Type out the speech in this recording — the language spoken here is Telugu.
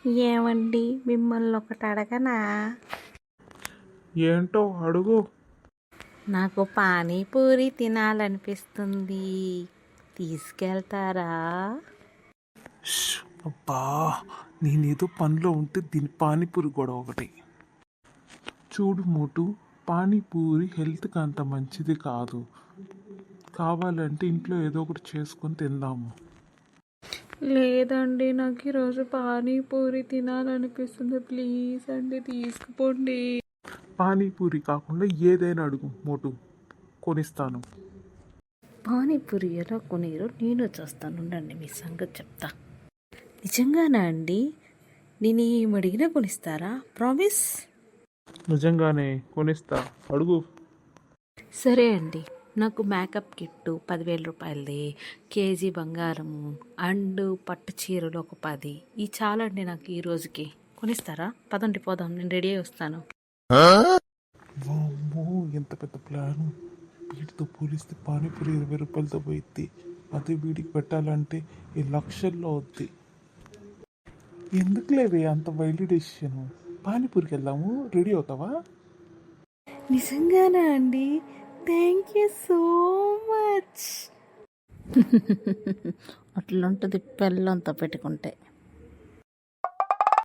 ఏమండి మిమ్మల్ని ఒకటి అడగనా? ఏంటో అడుగు. నాకు పానీపూరి తినాలనిపిస్తుంది, తీసుకెళ్తారా? అబ్బా, నేనేదో పనిలో ఉంటే దీని పానీపూరి గొడవ ఒకటి. చూడు మోటు, పానీపూరి హెల్త్కి అంత మంచిది కాదు. కావాలంటే ఇంట్లో ఏదో ఒకటి చేసుకొని తిందాము. లేదండి, నాకు ఈరోజు పానీపూరి తినాలనిపిస్తుంది, ప్లీజ్ అండి తీసుకుపోండి. పానీపూరి కాకుండా ఏదైనా అడుగు మోటు, కొనిస్తాను. పానీపూరి ఎలా కొనిరో నేను చూస్తాను, ఉండండి మీ సంగతి చెప్తా. నిజంగానా అండి? నేను ఏం అడిగినా కొనిస్తారా? ప్రామిస్? నిజంగానే కొనిస్తా, అడుగు. సరే అండి, నాకు మేకప్ కిట్టు 10,000 రూపాయలది, కేజీ బంగారము అండ్ పట్టు చీరలు ఒక 10 ఈ చాలండి నాకు ఈ రోజుకి. కొనిస్తారా? పదండి పోదాం, నేను రెడీ అయి వస్తాను. వామ్మో, ఎంత పెద్ద ప్లాను! వీటితో పోలిస్తే పానీపూరి 20 రూపాయలతో పోయిద్ది. అదే వీడికి పెట్టాలంటే ఈ లక్షల్లో అవుద్ది. ఎందుకు లేవే అంత వైల్డ్ డెసిషన్? పానీపూరికి వెళ్దాము, రెడీ అవుతావా? నిజంగానా అండి? Thank you so much. అట్లుంటుంది పెళ్ళంతా పెట్టుకుంటే.